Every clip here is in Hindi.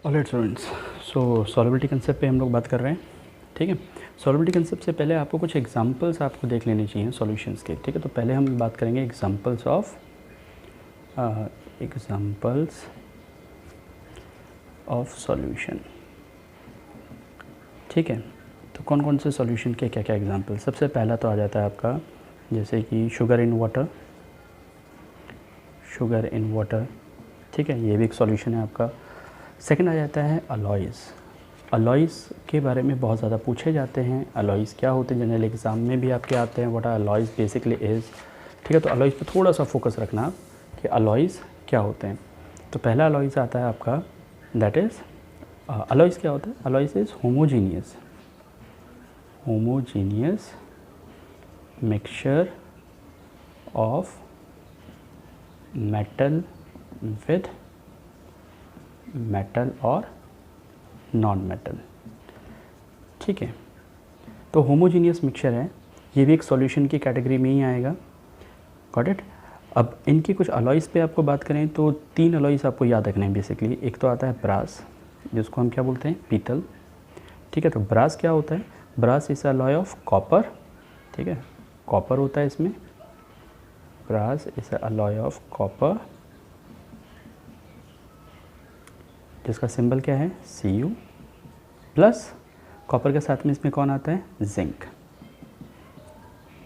ऑलराइट स्टूडेंट्स, सो सॉल्युबिलिटी कंसेप्ट पे हम लोग बात कर रहे हैं। ठीक है, सॉल्युबिलिटी कंसेप्ट से पहले आपको कुछ एग्जांपल्स आपको देख लेने चाहिए सॉल्यूशंस के। ठीक है, तो पहले हम बात करेंगे एग्जांपल्स ऑफ सॉल्यूशन। ठीक है, तो कौन कौन से सॉल्यूशन के क्या क्या एग्जांपल। सबसे पहला तो आ जाता है आपका जैसे कि शुगर इन वाटर। ठीक है, ये भी एक सॉल्यूशन है आपका। सेकंड आ जाता है अलॉयज़ के बारे में बहुत ज़्यादा पूछे जाते हैं। अलॉयज़ क्या होते हैं, जनरल एग्ज़ाम में भी आपके आते हैं। What are alloys basically is. ठीक है, तो अलॉयज़ पे थोड़ा सा फोकस रखना कि अलॉयज़ क्या होते हैं। तो पहला अलॉयज़ आता है आपका, दैट इज़ अलॉयज़ क्या होता है। Alloys is homogeneous mixture of metal with metal और नॉन मेटल। ठीक है, तो होमोजीनियस मिक्सचर है, ये भी एक सॉल्यूशन की कैटेगरी में ही आएगा। Got it. अब इनकी कुछ अलॉयज़ पे आपको बात करें तो 3 अलॉयज़ आपको याद रखने हैं बेसिकली। एक तो आता है ब्रास, जिसको हम क्या बोलते हैं, पीतल। ठीक है, तो ब्रास क्या होता है, brass is alloy of copper. ठीक है, कॉपर होता है इसमें, brass is alloy of copper, जिसका सिंबल क्या है, Cu प्लस कॉपर के साथ में इसमें कौन आता है, जिंक।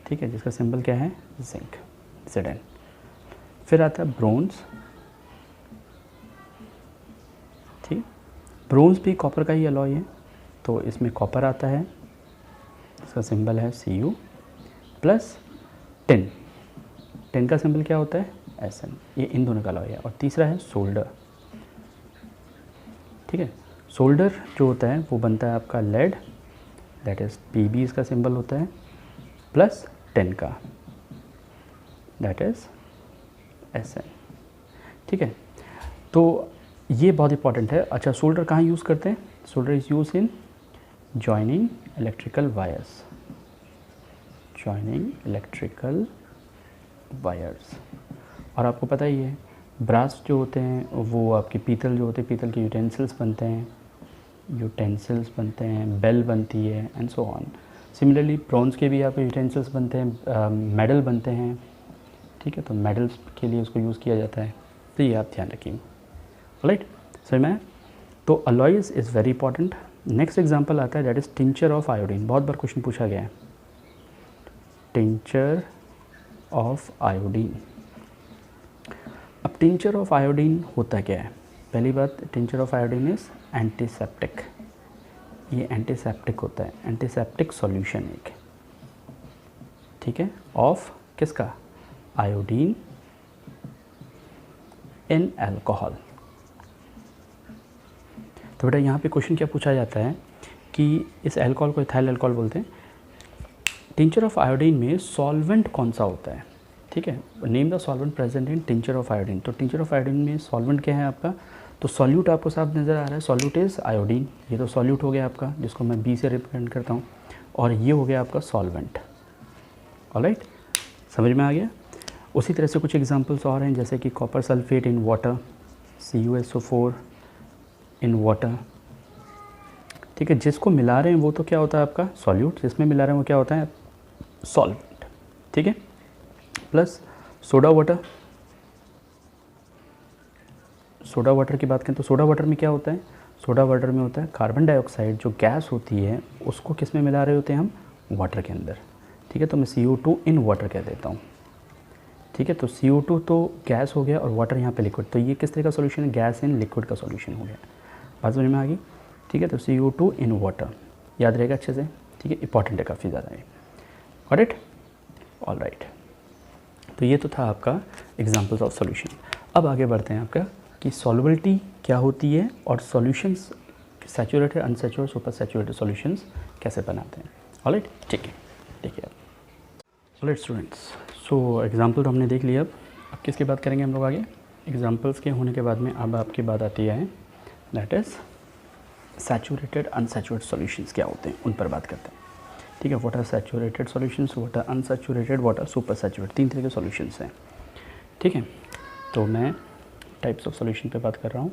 ठीक है, जिसका सिंबल क्या है, जिंक, Zn। फिर आता है ब्रोंज। ठीक, ब्रोंज भी कॉपर का ही अलॉय है, तो इसमें कॉपर आता है, इसका सिंबल है Cu प्लस टिन। टिन का सिंबल क्या होता है, Sn। ये इन दोनों का अलॉय है। और तीसरा है सोल्डर। ठीक है, सोल्डर जो होता है वो बनता है आपका लेड, दैट इज़ Pb इसका सिंबल होता है, प्लस टिन का, दैट इज़ Sn। ठीक है, तो ये बहुत इंपॉर्टेंट है। अच्छा, सोल्डर कहाँ यूज़ करते हैं, solder is use in joining electrical wires. और आपको पता ही है, ब्रास जो होते हैं वो आपके पीतल जो होते हैं, पीतल के यूटेंसिल्स बनते हैं, बेल बनती है, and so on. Similarly bronze के भी आपके यूटेंसिल्स बनते हैं, मेडल बनते हैं। ठीक है, तो मेडल्स के लिए उसको यूज़ किया जाता है, तो ये आप ध्यान रखिए। राइट, सही में। तो alloys is very important. Next example आता है, that is tincture of iodine. बहुत बार क्वेश्चन पूछा गया है, टिंचर ऑफ आयोडीन। अब टिंचर ऑफ आयोडीन होता क्या है, पहली बात, tincture of iodine is antiseptic. ये एंटीसेप्टिक होता है, एंटीसेप्टिक सॉल्यूशन एक। ठीक है, ऑफ किसका, आयोडीन इन अल्कोहल। तो बेटा यहाँ पे क्वेश्चन क्या पूछा जाता है कि इस अल्कोहल को इथाइल अल्कोहल बोलते हैं। टिंचर ऑफ आयोडीन में सॉल्वेंट कौन सा होता है। ठीक है, name the solvent present in tincture of iodine. तो टिंचर ऑफ आयोडीन में सॉल्वेंट क्या है आपका, तो सॉल्यूट आपको साफ नज़र आ रहा है, सॉल्यूट इज़ आयोडीन। ये तो सॉल्यूट हो गया आपका, जिसको मैं बी से रिप्रेजेंट करता हूँ, और ये हो गया आपका सॉल्वेंट। ऑलराइट, समझ में आ गया। उसी तरह से कुछ एग्जांपल्स और हैं, जैसे कि copper sulphate in water, CuSO4 in water. ठीक है, जिसको मिला रहे हैं वो तो क्या होता है आपका सॉल्यूट, जिसमें मिला रहे हैं वो क्या होता है, सॉल्वेंट। ठीक है, प्लस सोडा वाटर की बात करें तो सोडा वाटर में क्या होता है, सोडा वाटर में होता है कार्बन डाइऑक्साइड जो गैस होती है, उसको किस में मिला रहे होते हैं हम, वाटर के अंदर। ठीक है, तो मैं CO2 इन वाटर कह देता हूँ। ठीक है, तो CO2 तो गैस हो गया और वाटर यहाँ पे लिक्विड, तो ये किस तरह का सॉल्यूशन है, गैस इन लिक्विड का सॉल्यूशन हो गया। बात समझ में आ गई। ठीक है, तो CO2 इन वाटर याद रहेगा अच्छे से। ठीक है, इंपॉर्टेंट है काफ़ी ज़्यादा है। Got it, all right. तो ये तो था आपका एग्जांपल्स ऑफ सॉल्यूशन। अब आगे बढ़ते हैं आपका कि सॉल्युबिलिटी क्या होती है और solutions, saturated, unsaturated, super saturated solutions कैसे बनाते हैं। ऑलराइट, ठीक है, देखिए ऑलराइट स्टूडेंट्स, सो एग्जांपल तो हमने देख लिया। अब किसकी बात करेंगे हम लोग आगे, एग्जांपल्स के होने के बाद में अब आपकी बात आती है, that is saturated unsaturated solutions क्या होते हैं, उन पर बात करते हैं। ठीक है, what are saturated solutions, what are unsaturated, what are super saturated, 3 तरह के सॉल्यूशंस हैं। ठीक है, तो मैं टाइप्स ऑफ सॉल्यूशन पे बात कर रहा हूँ।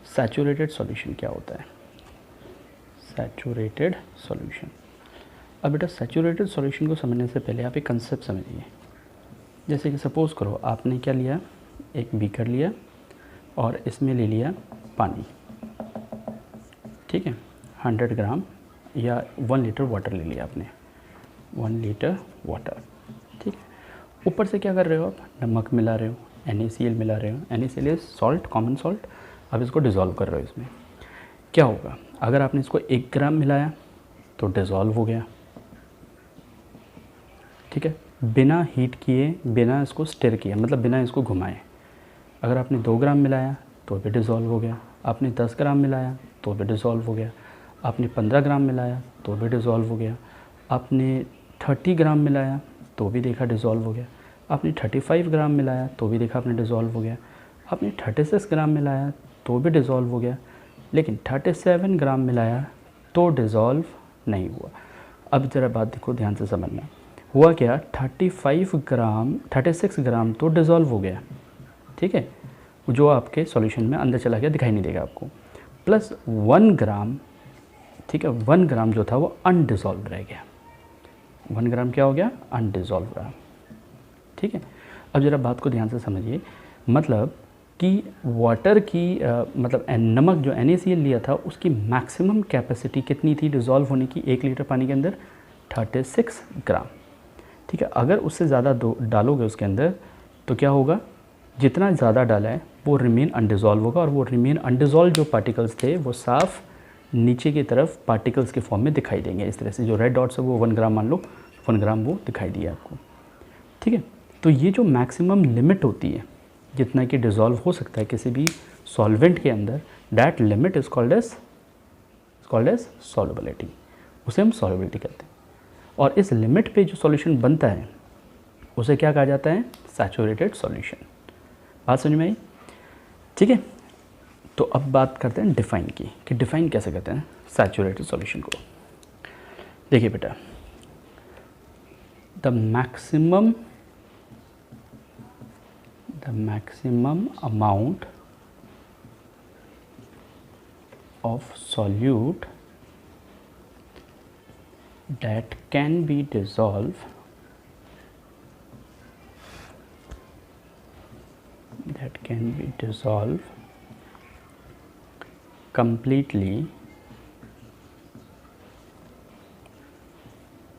सैचुरेटेड सॉल्यूशन क्या होता है, सैचुरेटेड सॉल्यूशन। अब बेटा सैचुरेटेड सॉल्यूशन को समझने से पहले आप एक कंसेप्ट समझिए। जैसे कि सपोज़ करो आपने क्या लिया, एक बीकर लिया और इसमें ले लिया पानी, ठीक है, 100 ग्राम या 1 लीटर वाटर ले लिया आपने, 1 लीटर वाटर, ठीक है। ऊपर से क्या कर रहे हो आप, नमक मिला रहे हो, NaCl मिला रहे हो, NaCl is salt, common salt. अब इसको डिज़ोल्व कर रहे हो। इसमें क्या होगा, अगर आपने इसको 1 ग्राम मिलाया तो डिज़ोल्व हो गया, ठीक है, बिना हीट किए, बिना इसको स्टिर किए, मतलब बिना इसको घुमाए। अगर आपने 2 ग्राम मिलाया तो भी डिज़ोल्व हो गया, आपने 10 ग्राम मिलाया तो भी डिज़ोल्व हो गया, आपने 15 ग्राम मिलाया तो भी डिज़ोल्व हो गया, आपने 30 ग्राम मिलाया तो भी देखा डिज़ोल्व हो गया, आपने 35 ग्राम मिलाया तो भी देखा आपने डिज़ोल्व हो गया, आपने 36 ग्राम मिलाया तो भी डिज़ोल्व हो गया, लेकिन 37 ग्राम मिलाया तो डिज़ोल्व नहीं हुआ। अब ज़रा बात देखो, ध्यान से समझना, हुआ क्या, 36 ग्राम तो डिज़ोल्व हो गया, ठीक है, जो आपके सॉल्यूशन में अंदर चला गया, दिखाई नहीं देगा आपको, प्लस 1 ग्राम, ठीक है, 1 ग्राम जो था वो अनडिज़ोल्व रह गया। 1 ग्राम क्या हो गया, अनडिज़ोल्व रहा, ठीक है। अब ज़रा बात को ध्यान से समझिए, मतलब कि वाटर की मतलब नमक जो NaCl लिया था उसकी मैक्सिमम कैपेसिटी कितनी थी डिज़ोल्व होने की 1 लीटर पानी के अंदर, 36 ग्राम, ठीक है। अगर उससे ज़्यादा डालोगे उसके अंदर तो क्या होगा, जितना ज़्यादा डाला है वो रिमेन अनडिज़ोल्व होगा, और वो रिमेन अनडिज़ोल्व जो पार्टिकल्स थे वो साफ़ नीचे की तरफ पार्टिकल्स के फॉर्म में दिखाई देंगे। इस तरह से जो रेड डॉट्स है वो 1 ग्राम मान लो, 1 ग्राम वो दिखाई दिया आपको, ठीक है। तो ये जो मैक्सिमम लिमिट होती है जितना कि डिज़ोल्व हो सकता है किसी भी सॉल्वेंट के अंदर, that limit is called as solubility, उसे हम सॉल्युबिलिटी कहते हैं। और इस लिमिट पे जो सॉल्यूशन बनता है उसे क्या कहा जाता है, सैचुरेटेड सॉल्यूशन। बात समझ में आई, ठीक है। तो अब बात करते हैं डिफ़ाइन की, कि डिफ़ाइन कैसे करते हैं सैचुरेटेड सॉल्यूशन को। देखिए बेटा, the maximum amount of solute that can be dissolved completely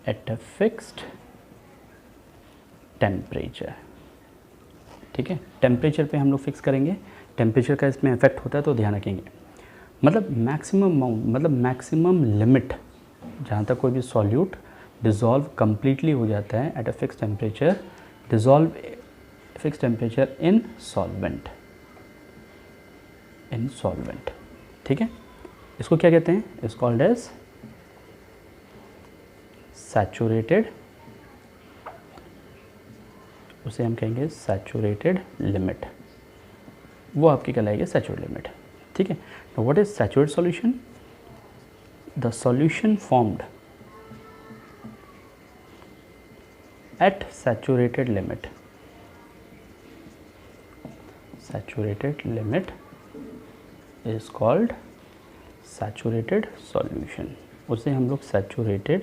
at a fixed temperature, ठीक है। टेम्परेचर पे हम लोग फिक्स करेंगे, टेम्परेचर का इसमें इफेक्ट होता है तो ध्यान रखेंगे। मतलब मैक्सिमम अमाउंट, मतलब मैक्सिमम लिमिट जहाँ तक कोई भी सॉल्यूट डिज़ोल्व कम्प्लीटली हो जाता है at a fix temperature, dissolve fix temperature in solvent, ठीक है। इसको क्या कहते हैं, इज कॉल्ड एज सैचुरेटेड, उसे हम कहेंगे सैचुरेटेड लिमिट, वो आपकी कहलाएगी सैचुरेटेड लिमिट, ठीक है। तो what is saturated solution, the solution formed at saturated limit is called saturated solution, उसे हम लोग saturated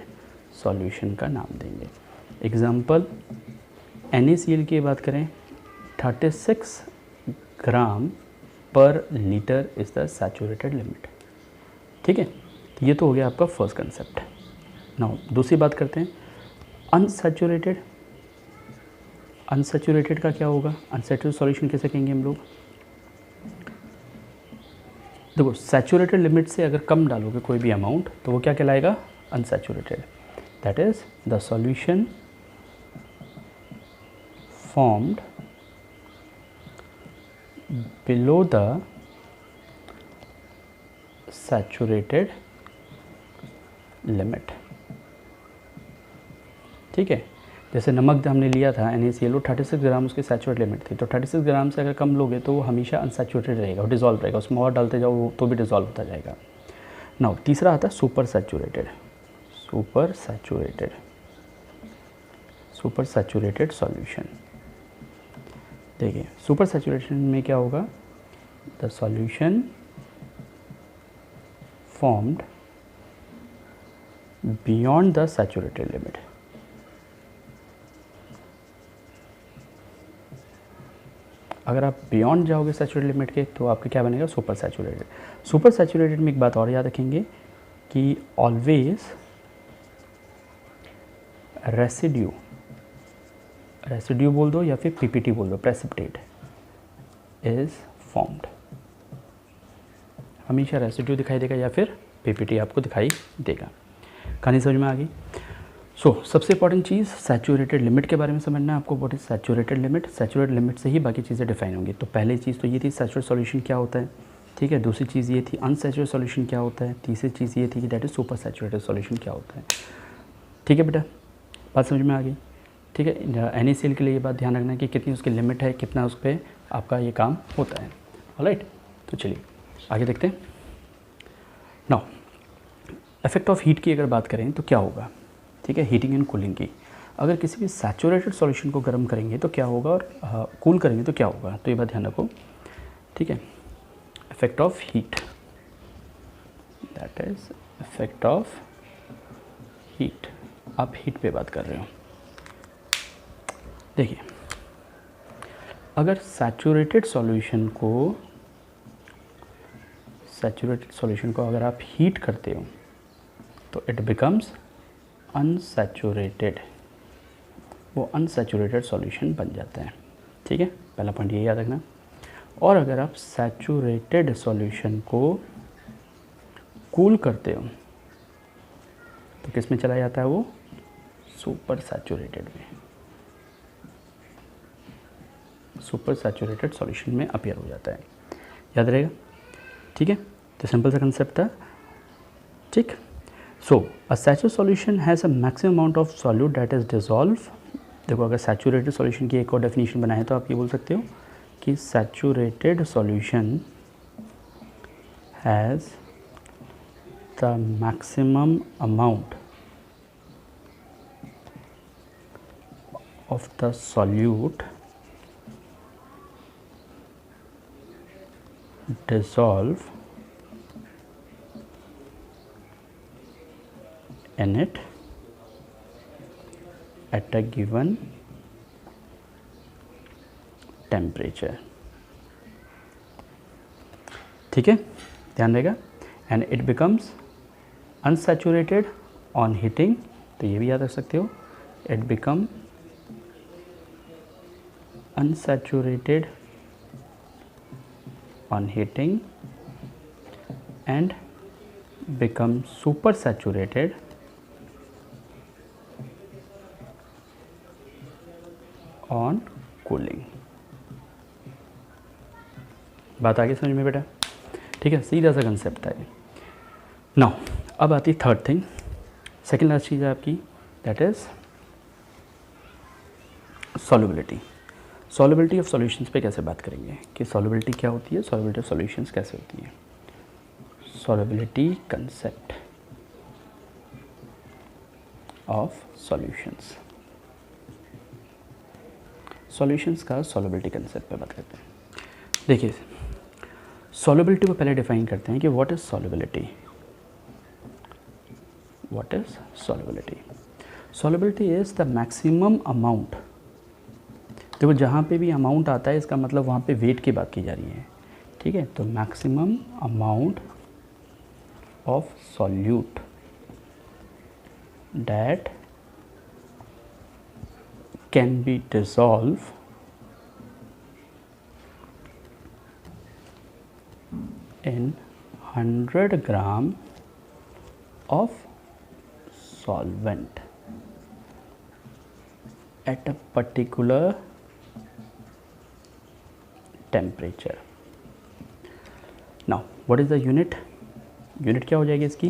solution का नाम देंगे। एग्जाम्पल NaCl की बात करें, 36 ग्राम पर litre is the saturated limit, ठीक है। तो ये तो हो गया आपका फर्स्ट कंसेप्ट। नाउ दूसरी बात करते हैं अनसैचुरेटेड। अनसैचुरेटेड का क्या होगा, अनसैचुरेटेड सॉल्यूशन कैसे कहेंगे हम लोग, देखो सैचुरेटेड लिमिट से अगर कम डालोगे कोई भी अमाउंट तो वो क्या कहलाएगा, unsaturated. That is the solution formed below the saturated limit, ठीक है। जैसे नमक हमने लिया था NaCl, 36 ग्राम उसकी सैचुरेटेड लिमिट थी, तो 36 ग्राम से अगर कम लोगे तो वो हमेशा अनसैचुरेटेड रहेगा, वो डिज़ोल्व रहेगा, उसमें और डालते जाओ तो भी डिज़ोल्व होता जाएगा। नाउ तीसरा आता है सुपर सैचुरेटेड सॉल्यूशन। देखिए सुपर सैचुरेशन में क्या होगा, the solution formed beyond the saturated limit. अगर आप बियॉन्ड जाओगे सैचुरेटेड लिमिट के तो आपका क्या बनेगा, सुपर सैचुरेटेड। सुपर सैचुरेटेड में एक बात और याद रखेंगे कि ऑलवेज रेसिड्यू बोल दो या फिर पीपीटी बोल दो, प्रेसिपिटेट इज फॉर्म्ड। हमेशा रेसिड्यू दिखाई देगा या फिर पीपीटी आपको दिखाई देगा। कहानी समझ में आ गई। सबसे इंपॉर्टेंट चीज़ सैचुरेटेड लिमिट के बारे में समझना है आपको। What is saturated limit? Saturated limit से ही बाकी चीज़ें डिफाइन होंगी। तो पहली चीज़ तो ये थी सैचुरेटेड सॉल्यूशन क्या होता है, ठीक है। दूसरी चीज़ ये थी अनसैचुरेटेड सॉल्यूशन क्या होता है। तीसरी चीज़ ये थी कि that is super saturated solution क्या होता है। ठीक है बेटा, बात समझ में आ गई। ठीक है, NaCl के लिए ये बात ध्यान रखना है कि कितनी उसकी लिमिट है, कितना उस पर आपका ये काम होता है। ऑलराइट, तो चलिए आगे देखते हैं। नाउ इफेक्ट ऑफ हीट की अगर बात करें तो क्या होगा, ठीक है, हीटिंग एंड कूलिंग की। अगर किसी भी सैचुरेटेड सॉल्यूशन को गर्म करेंगे तो क्या होगा और कूल करेंगे तो क्या होगा, तो ये बात ध्यान रखो। ठीक है, effect of heat, that is effect of heat. आप हीट पे बात कर रहे हो। देखिए, अगर सैचुरेटेड सॉल्यूशन को अगर आप हीट करते हो तो इट बिकम्स अनसैचुरेटेड, वो अनसैचुरेटेड सॉल्यूशन बन जाता है। ठीक है, पहला पॉइंट ये याद रखना। और अगर आप सैचुरेटेड सॉल्यूशन को कूल करते हो तो किस में चला जाता है, वो सुपर सैचुरेटेड में, सुपर सैचुरेटेड सॉल्यूशन में अपीयर हो जाता है। याद रहेगा, ठीक है। तो सिंपल सा कंसेप्ट था, ठीक। So a saturated solution has a maximum amount of solute that is dissolve. देखो, अगर सैचुरेटेड सॉल्यूशन की एक और डेफिनेशन बनाए तो आप ये बोल सकते हो कि saturated solution has the maximum amount of the solute dissolve in it at a given temperature। ठीक है, ध्यान रहेगा। And it becomes unsaturated on heating, तो ये भी याद रख सकते हो, it become unsaturated on heating and become super saturated on cooling। बात आगे समझ में बेटा, ठीक है, सीधा सा कंसेप्ट है। नाउ अब आती है थर्ड थिंग, सेकेंड लास्ट चीज़ है आपकी, that is solubility. Solubility of solutions पे कैसे बात करेंगे कि सॉल्युबिलिटी क्या होती है, सॉल्युबिलिटी ऑफ सॉल्यूशंस कैसे होती है। Solubility concept of solutions, solutions का सॉल्युबिलिटी कंसेप्ट पे बात करते हैं। देखिए, सॉल्युबिलिटी को पहले डिफाइन करते हैं कि what is solubility. What is solubility? Solubility is the maximum amount. देखो, जहाँ पे भी अमाउंट आता है इसका मतलब वहाँ पे वेट की बात की जा रही है, ठीक है। तो maximum amount of solute that can be dissolve in 100 gram of solvent at a particular temperature। Now what is the unit? Unit क्या हो जाएगी इसकी,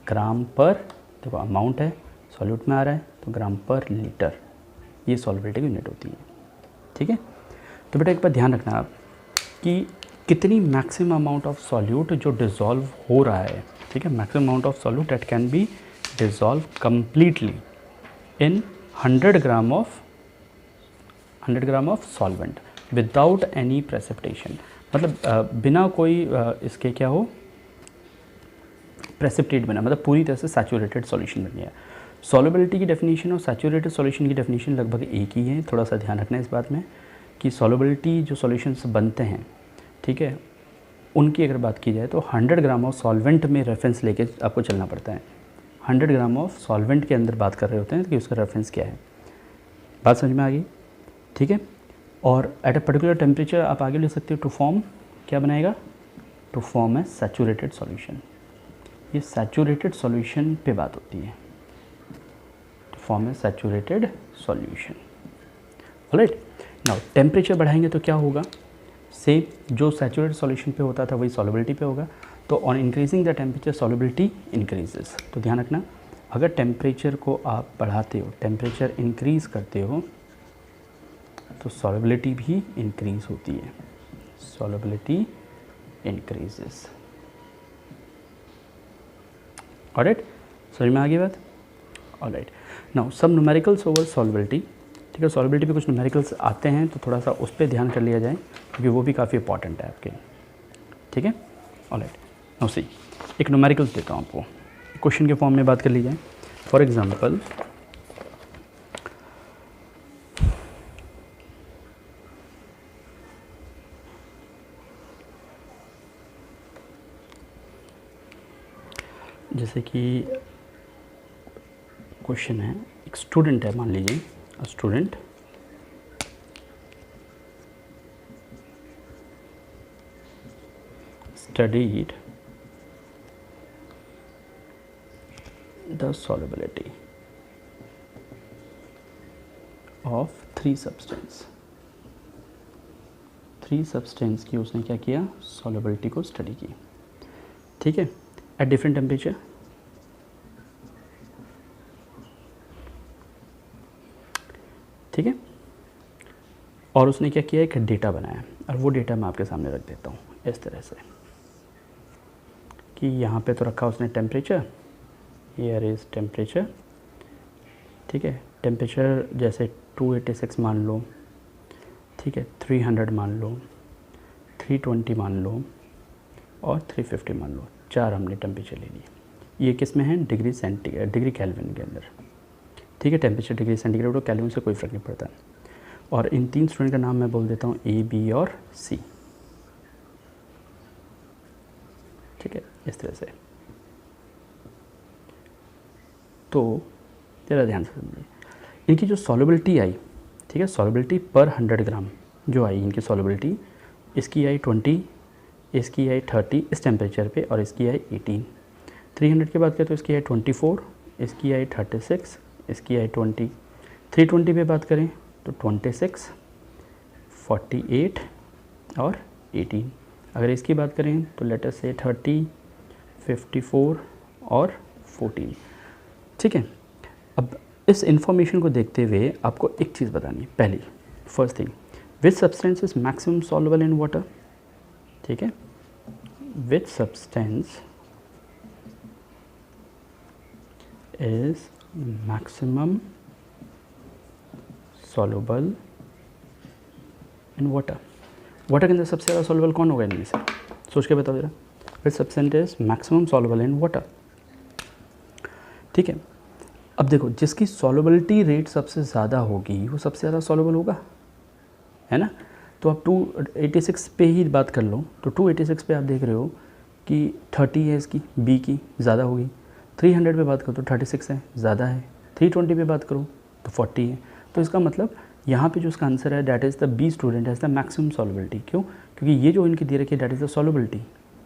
ग्राम पर, देखो अमाउंट है, सॉल्यूट में आ रहा है तो ग्राम पर लीटर, ये सॉल्युबिलिटी की यूनिट होती है, ठीक है। तो बेटा एक बार ध्यान रखना आप कि कितनी मैक्सिमम अमाउंट ऑफ सॉल्यूट जो डिज़ोल्व हो रहा है, ठीक है, maximum amount of solute that can be dissolve completely in 100 gram of solvent without any precipitation. मतलब बिना कोई इसके क्या हो, प्रेसिपिटेट बना, मतलब पूरी तरह से सैचुरेटेड सॉल्यूशन बन गया। सॉल्युबिलिटी की डेफिनेशन और सैचुरेटेड सॉल्यूशन की डेफिनेशन लगभग एक ही है। थोड़ा सा ध्यान रखना है इस बात में कि सॉल्युबिलिटी जो सॉल्यूशंस बनते हैं, ठीक है, उनकी अगर बात की जाए तो 100 ग्राम ऑफ सॉल्वेंट में रेफरेंस लेके आपको चलना पड़ता है। 100 ग्राम ऑफ सॉल्वेंट के अंदर बात कर रहे होते हैं कि उसका रेफरेंस क्या है। बात समझ में आ गई, ठीक है। और एट अ पर्टिकुलर टेम्परेचर आप आगे ले सकते हो टू फॉर्म, क्या बनाएगा, to form a saturated solution. ये सैचुरेटेड सॉल्यूशन पे बात होती है, to form a saturated solution. Alright, now temperature बढ़ाएंगे तो क्या होगा, सेम जो सैचुरेटेड सॉल्यूशन पे होता था वही सॉल्युबिलिटी पे होगा। तो on increasing the temperature solubility increases. तो ध्यान रखना, अगर टेम्परेचर को आप बढ़ाते हो, टेम्परेचर इंक्रीज़ करते हो, तो सॉल्युबिलिटी भी इंक्रीज़ होती है, सॉल्युबिलिटी इंक्रीजेस। ऑलराइट, समझ में आ गई बात। Alright, now some numericals over solubility. ठीक है, सॉल्युबिलिटी पे कुछ न्यूमेरिकल्स आते हैं तो थोड़ा सा उस पर ध्यान कर लिया जाए क्योंकि वो भी काफ़ी इंपॉर्टेंट है आपके। ठीक है, ऑलराइट, नाउ सी एक न्यूमेरिकल्स देता हूँ आपको, क्वेश्चन के फॉर्म में बात कर ली जाए। फॉर एग्जांपल, जैसे कि क्वेश्चन है, एक स्टूडेंट है, मान लीजिए a student studied the solubility of three substance की उसने क्या किया, solubility को स्टडी की। ठीक है, एट डिफरेंट टेम्परेचर। ठीक है, और उसने क्या किया, एक डेटा बनाया और वो डेटा मैं आपके सामने रख देता हूँ इस तरह से कि यहाँ पे तो रखा उसने टेम्परेचर, हियर इज़ टेम्परेचर। ठीक है, टेम्परेचर जैसे 286 मान लो, ठीक है, 300 मान लो, 320 मान लो और 350 मान लो, 4 हमने टेम्परेचर ले लिए। ये किस में है, डिग्री सेंटीग्रेड, डिग्री केल्विन के अंदर। ठीक है, टेम्परेचर डिग्री सेंटीग्रेड और केल्विन से कोई फ़र्क नहीं पड़ता। और इन 3 स्टूडेंट का नाम मैं बोल देता हूँ ए, बी और सी। ठीक है, इस तरह से। तो ज़रा ध्यान से समझिए, इनकी जो सॉल्युबिलिटी आई, ठीक है, सॉल्युबिलिटी पर 100 ग्राम जो आई इनकी सॉल्युबिलिटी, इसकी आई 20, इसकी आई 30 इस टेम्परेचर पे, और इसकी आई 18। 300 की बात करें तो इसकी आई 24, इसकी आई 36, इसकी आई 20। 320 पे बात करें तो 26, 48 और 18। अगर इसकी बात करें तो लेट अस से 30, 54 और 14। ठीक है, अब इस इंफॉर्मेशन को देखते हुए आपको एक चीज़ बतानी है। पहली, first thing, which substance is maximum soluble in water. ठीक है, which substance is maximum soluble in water. Water के अंदर सबसे ज़्यादा सॉल्युबल कौन होगा इनमें से, सोच के बताओ जरा। Which substance is maximum soluble in water. ठीक है, अब देखो, जिसकी सॉल्युबिलिटी रेट सबसे ज़्यादा होगी वो सबसे ज़्यादा सॉल्युबल होगा, है ना। तो आप 286 पे ही बात कर लो, तो 286 पे आप देख रहे हो कि 30 है इसकी, बी की ज़्यादा होगी। 300 पे बात करो तो 36 है, ज़्यादा है। 320 पे बात करो तो 40 है। तो इसका मतलब यहाँ पे जो इसका आंसर है, that is the B student has the maximum solubility. क्यों, क्योंकि ये जो इनकी दे रखी है डैट इज़ द सॉल्युबिलिटी।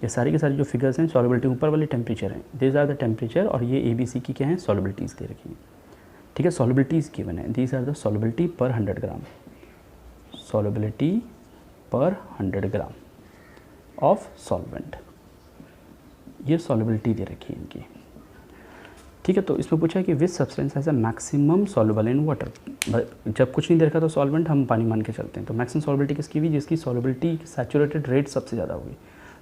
ये सारी के सारी जो फिगर्स हैं सॉल्युबिलिटी ऊपर वाले टेम्परेचर हैं, दीज आर द टेम्परेचर, और ये ए बी सी की क्या है, सॉल्युबिलिटीज़ दे रखी है। ठीक है, सॉल्युबिलिटीज़ गिवन है, दीज आर द सॉल्युबिलिटी पर 100 ग्राम, सॉल्युबिलिटी पर 100 ग्राम ऑफ सॉल्वेंट, ये सॉल्युबिलिटी दे रखी है इनकी। ठीक है, तो इसमें पूछा है कि which substance has a maximum soluble in water. जब कुछ नहीं देखा तो सॉल्वेंट हम पानी मान के चलते हैं, तो मैक्सिमम सॉल्युबिलिटी किसकी हुई, जिसकी सॉल्युबिलिटी सैचुरेटेड रेट सबसे ज़्यादा होगी।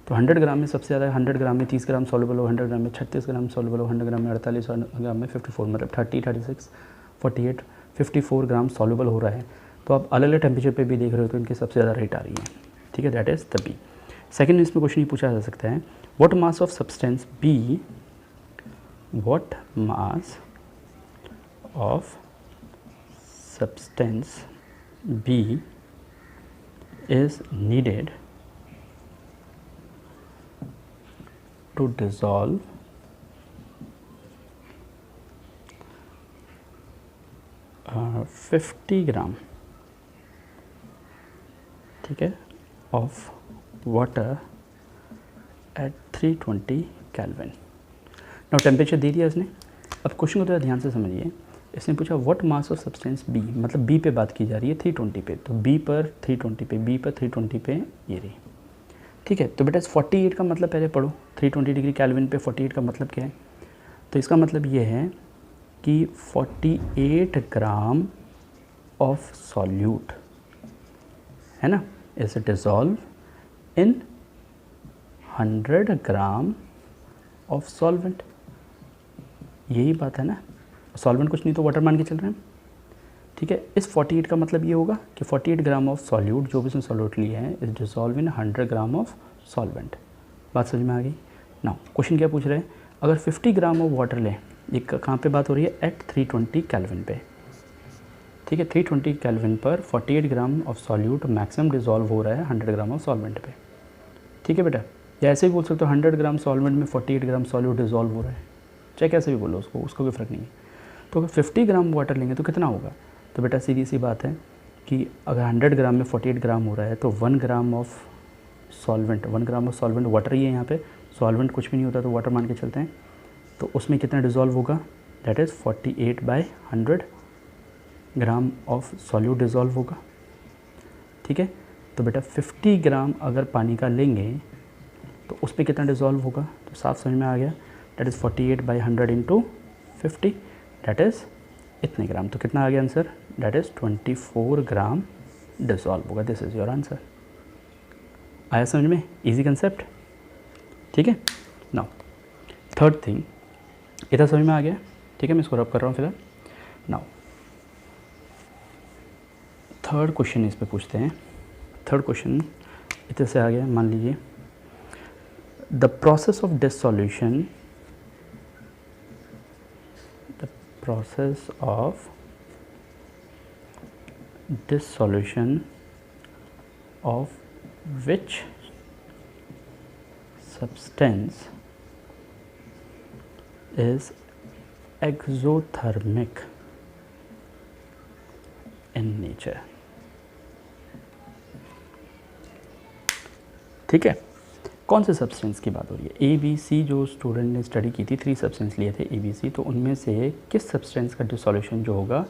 तो 100 ग्राम में सबसे ज़्यादा, 100 ग्राम में 30 ग्राम सॉल्युबल हो, 100 ग्राम में 36 ग्राम सॉल्युबल हो, 100 ग्राम में 48 ग्राम में 54, मतलब 30, 36, 48, 54 ग्राम सॉल्युबल हो रहा है। तो आप अलग अलग टेम्परेचर पे भी देख रहे हो तो इनकी सबसे ज़्यादा रेट आ रही है। ठीक है, that is the B. Second इसमें क्वेश्चन ये पूछा जा सकता है, what mass of substance B what mass of substance B is needed to dissolve 50 gram, ठीक है, of water at 320 kelvin. Now temperature दे दिया इसने। अब क्वेश्चन को थोड़ा ध्यान से समझिए। इसने पूछा what mass of substance B, मतलब बी पे बात की जा रही है 320 पे, तो बी पर 320 पे, बी पर 320 पे ये रही, ठीक है। तो बेटा 48 का मतलब पहले पढ़ो, 320 डिग्री केल्विन पे 48 का मतलब क्या है। तो इसका मतलब ये है कि 48 ग्राम ऑफ सॉल्यूट, है ना, is dissolve in 100 gram of solvent. यही बात है ना, सॉल्वेंट कुछ नहीं तो वाटर मान के चल रहे हैं, ठीक है। इस 48 का मतलब ये होगा कि 48 ग्राम ऑफ सॉल्यूट, जो भी उसने सॉल्यूट लिया है, is dissolve in 100 gram of solvent. बात समझ में आ गई। नाउ क्वेश्चन क्या पूछ रहे हैं, अगर 50 ग्राम ऑफ वाटर लें, ये कहाँ पे बात हो रही है, एट 320 केल्विन पे, ठीक है। 320 केल्विन पर 48 gram of solute maximum dissolve हो रहा है 100 ग्राम ऑफ सॉल्वेंट पे, ठीक है बेटा। या ऐसे ही बोल सकते हो 100 ग्राम सॉल्वेंट में 48 ग्राम सॉल्यूट डिसॉल्व हो रहा है, चाहे कैसे भी बोलो उसको कोई फ़र्क नहीं है। तो अगर 50 ग्राम वाटर लेंगे तो कितना होगा, तो बेटा सीधी सी बात है कि अगर 100 ग्राम में 48 ग्राम हो रहा है तो 1 gram of solvent, 1 gram of solvent water ही है यहाँ पे, सॉल्वेंट कुछ भी नहीं होता तो वाटर मान के चलते हैं, तो उसमें कितना डिसॉल्व होगा, that is 48/100 gram of solute dissolve होगा, ठीक है। तो बेटा 50 ग्राम अगर पानी का लेंगे तो उस पर कितना डिसॉल्व होगा, तो साफ समझ में आ गया, that is 48/100 into 50, that is इतने ग्राम। तो कितना आ गया answer, that is 24 gram dissolve होगा। This is your answer. आया समझ में, इजी कंसेप्ट, ठीक है। नाउ थर्ड थिंग, इतना समझ में आ गया, ठीक है। मैं इसको रब कर रहा हूँ फिलहाल। नाउ थर्ड क्वेश्चन इस पे पूछते हैं। थर्ड क्वेश्चन इतने से आ गया, मान लीजिए the process of dissolution, the process of dissolution of which substance is exothermic in nature, ठीक है। कौन से सब्सटेंस की बात हो रही है, ए बी सी, जो स्टूडेंट ने स्टडी की थी 3 सब्सटेंस लिए थे ए बी सी, तो उनमें से किस सब्सटेंस का डिसॉल्यूशन जो होगा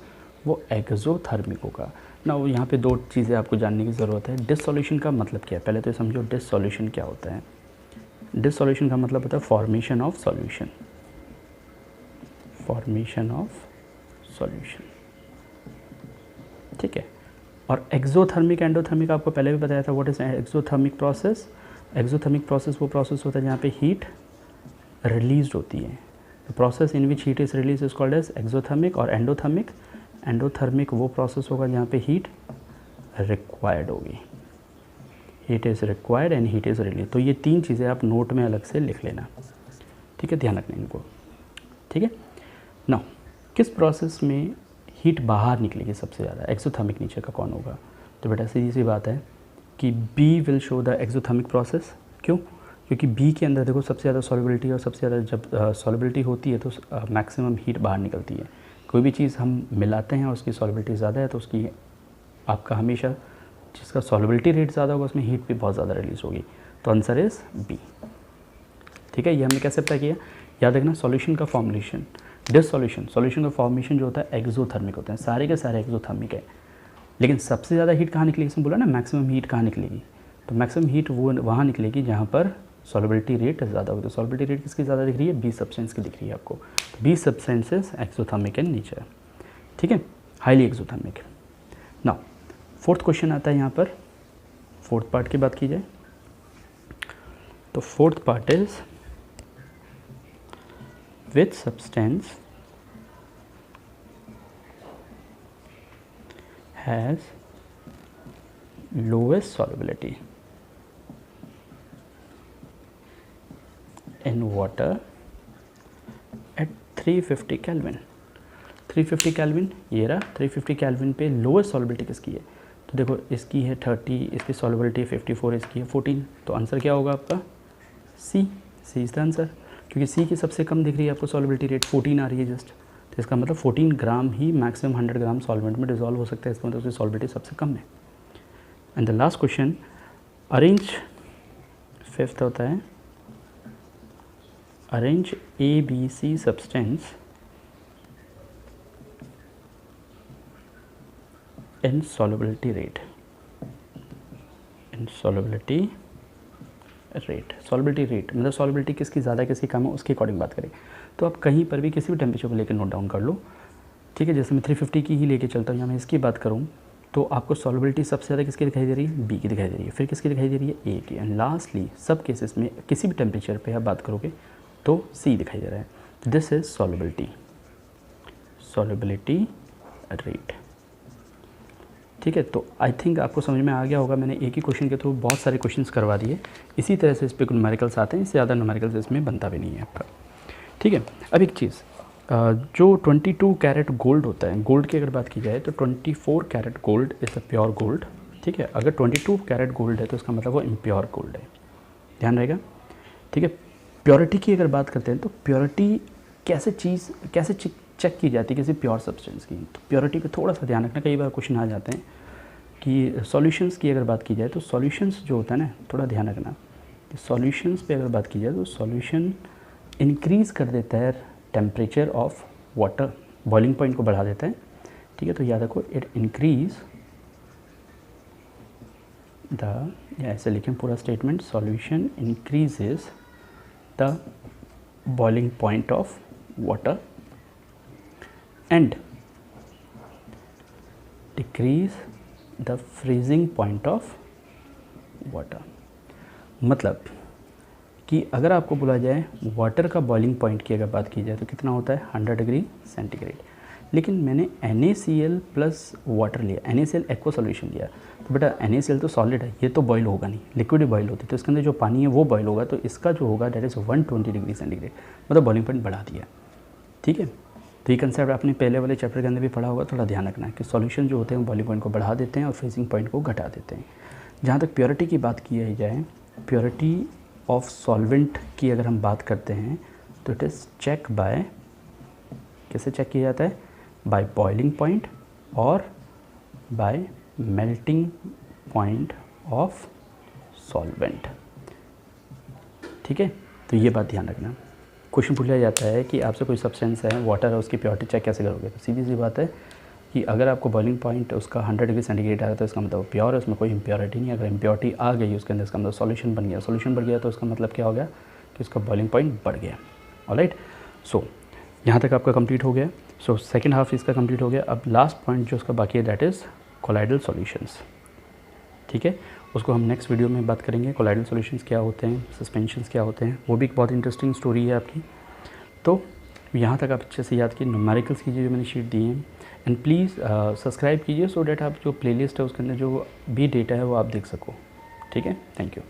वो एक्सोथर्मिक होगा ना। यहाँ पे 2 चीज़ें आपको जानने की ज़रूरत है। डिसॉल्यूशन का मतलब क्या है, पहले तो समझो डिसॉल्यूशन क्या होता है। डिसॉल्यूशन का मतलब होता है formation of solution, formation of solution, ठीक है। और एक्सोथर्मिक एंडोथर्मिक आपको पहले भी बताया था, what is exothermic process. Exothermic process वो प्रोसेस होता है जहाँ पे हीट रिलीज होती है, the process in which heat is release is called as exothermic. और एंडोथर्मिक, एंडोथर्मिक वो प्रोसेस होगा जहाँ पे हीट रिक्वायर्ड होगी, heat is required and heat is release. तो ये 3 चीज़ें आप नोट में अलग से लिख लेना, ठीक है, ध्यान रखना इनको, ठीक है। नाउ किस प्रोसेस में हीट बाहर निकलेगी सबसे ज़्यादा, एक्सोथर्मिक नेचर का कौन होगा, तो बेटा सीधी सी बात है कि B will show the exothermic process. क्यों, क्योंकि बी के अंदर देखो सबसे ज़्यादा सॉल्युबिलिटी, और सबसे ज़्यादा जब सॉल्युबिलिटी होती है तो मैक्सिमम हीट बाहर निकलती है। कोई भी चीज़ हम मिलाते हैं और उसकी सॉल्युबिलिटी ज़्यादा है तो उसकी आपका हमेशा जिसका सॉल्युबिलिटी रेट ज़्यादा होगा उसमें हीट भी बहुत ज़्यादा रिलीज़ होगी। तो आंसर इज़ बी, ठीक है। ये हमने कैसे पता किया, याद रखना सॉल्यूशन का फॉर्मुलेशन, डिसॉल्यूशन, सॉल्यूशन का फॉर्मेशन जो होता है एक्सोथर्मिक होते हैं, सारे के सारे एक्सोथर्मिक है। लेकिन सबसे ज़्यादा हीट कहाँ निकलेगी, इसमें बोला ना मैक्सिमम हीट कहाँ निकलेगी, तो मैक्सिमम हीट वो वहाँ निकलेगी जहाँ पर सॉल्युबिलिटी रेट ज़्यादा होगी। तो सॉल्युबिलिटी रेट किसकी ज़्यादा दिख रही है, बी सब्सटेंस की दिख रही है आपको। तो B substances exothermic in nature, ठीक है, highly exothermic. Now fourth question आता है यहाँ पर, फोर्थ पार्ट की बात की जाए तो fourth part is which substance has lowest solubility in water at 350 kelvin. 350 kelvin ये रहा, 350 केल्विन पे लोएस्ट सॉल्युबिलिटी किसकी है? तो देखो इसकी है 30, इसकी सॉल्युबिलिटी 54, इसकी है 14। तो आंसर क्या होगा आपका? सी इज़ द आंसर, क्योंकि सी की सबसे कम दिख रही है आपको सॉल्युबिलिटी रेट 14 आ रही है जस्ट। तो इसका मतलब 14 ग्राम ही मैक्सिमम 100 ग्राम सॉल्वेंट में डिजॉल्व हो सकता है, इसका मतलब उसकी सॉल्युबिलिटी सबसे कम है। And the last question, arrange, fifth होता है arrange ABC substance in solubility rate. In solubility rate, solubility rate मतलब सॉल्युबिलिटी किसकी ज़्यादा किसकी कम है उसके अकॉर्डिंग बात करें। तो आप कहीं पर भी किसी भी टेम्परेचर को लेकर नोट डाउन कर लो, ठीक है। जैसे मैं 350 की ही लेके चलता हूँ, या मैं इसकी बात करूँ तो आपको सॉल्युबिलिटी सबसे ज़्यादा किसकी दिखाई दे रही है? बी की दिखाई दे रही है। फिर किसकी दिखाई दे रही है? ए की। एंड लास्टली सब केसेस में किसी भी टेम्परेचर पे आप बात करोगे तो सी दिखाई दे रहा है। दिस इज सॉल्युबिलिटी रेट, ठीक है। तो आई थिंक आपको समझ में आ गया होगा, मैंने एक ही क्वेश्चन के थ्रू बहुत सारे क्वेश्चंस करवा दिए। इसी तरह से इस पर न्यूमेरिकल्स आते हैं, इससे ज़्यादा न्यूमेरिकल्स इसमें बनता भी नहीं है आपका, ठीक है। अब एक चीज़, जो 22 कैरेट गोल्ड होता है, गोल्ड की अगर बात की जाए तो 24 carat gold is a pure gold, ठीक है। अगर 22 कैरेट गोल्ड है तो इसका मतलब वो इम्प्योर गोल्ड है, ध्यान रहेगा, ठीक है। प्योरिटी की अगर बात करते हैं तो प्योरिटी कैसे चेक की जाती है किसी प्योर सब्सटेंस की? तो प्योरिटी पे थोड़ा सा ध्यान रखना, कई बार क्वेश्चन आ जाते हैं कि सॉल्यूशंस की अगर बात की जाए तो सॉल्यूशंस जो होता है ना, थोड़ा ध्यान रखना कि सॉल्यूशंस पे अगर बात की जाए तो सॉल्यूशन इंक्रीज़ कर देता है temperature of water, boiling point को बढ़ा देता है, ठीक है। तो याद रखो, इट इंक्रीज द, या ऐसे लिखें पूरा statement, solution increases the boiling point of water and decrease the freezing point of water. मतलब कि अगर आपको बोला जाए वाटर का बॉइलिंग पॉइंट की अगर बात की जाए तो कितना होता है? 100 डिग्री सेंटीग्रेड। लेकिन मैंने NaCl प्लस वाटर लिया, NaCl एक्वा सॉल्यूशन लिया, तो बेटा NaCl तो सॉलिड है, ये तो बॉयल होगा नहीं, लिक्विड ही बॉयल होती है, तो इसके अंदर जो पानी है वो बॉयल होगा, तो इसका जो होगा डेट इज़ 120 डिग्री सेंटीग्रेड, मतलब बॉइलिंग पॉइंट बढ़ा दिया, ठीक है। तो ये कंसेप्ट आपने पहले वाले चैप्टर के अंदर भी पढ़ा होगा, थोड़ा ध्यान रखना है कि सॉल्यूशन जो होते हैं बॉइलिंग पॉइंट को बढ़ा देते हैं और फ्रीजिंग पॉइंट को घटा देते हैं। जहाँ तक प्योरिटी की बात की जाए, प्योरिटी ऑफ सॉल्वेंट की अगर हम बात करते हैं तो इट इज़ चेक बाय, कैसे चेक किया जाता है? बाय बॉइलिंग पॉइंट और bye melting point of solvent, ठीक है। तो ये बात ध्यान रखना। क्वेश्चन पूछा जाता है कि आपसे कोई सब्सटेंस है, वाटर है, उसकी प्योरिटी चेक कैसे करोगे? तो सीधी सी बात है कि अगर आपको बॉइलिंग पॉइंट उसका 100 डिग्री सेंटीग्रेड आ रहा है तो इसका मतलब प्योर है, उसमें कोई इम्प्योरिटी नहीं है। अगर इम्प्योरिटी आ गई उसके अंदर, इसका मतलब सॉल्यूशन बन गया, सॉल्यूशन बढ़ गया तो उसका मतलब क्या हो गया कि उसका बॉइलिंग पॉइंट बढ़ गया। ऑलराइट, सो यहाँ तक आपका कंप्लीट हो गया। सो सेकेंड हाफ इसका कंप्लीट हो गया। अब लास्ट पॉइंट जो उसका बाकी है दैट इज़ कोलाइडल सॉल्यूशंस, ठीक है। उसको हम नेक्स्ट वीडियो में बात करेंगे, कोलाइडल सॉल्यूशंस क्या होते हैं, सस्पेंशंस क्या होते हैं, वो भी एक बहुत इंटरेस्टिंग स्टोरी है आपकी। तो यहाँ तक आप अच्छे से याद कीजिए, न्यूमेरिकल्स कीजिए जो मैंने शीट दी है, एंड प्लीज़ सब्सक्राइब कीजिए सो डैट आप जो प्लेलिस्ट है उसके अंदर जो भी डेटा है वो आप देख सको, ठीक है। Thank you.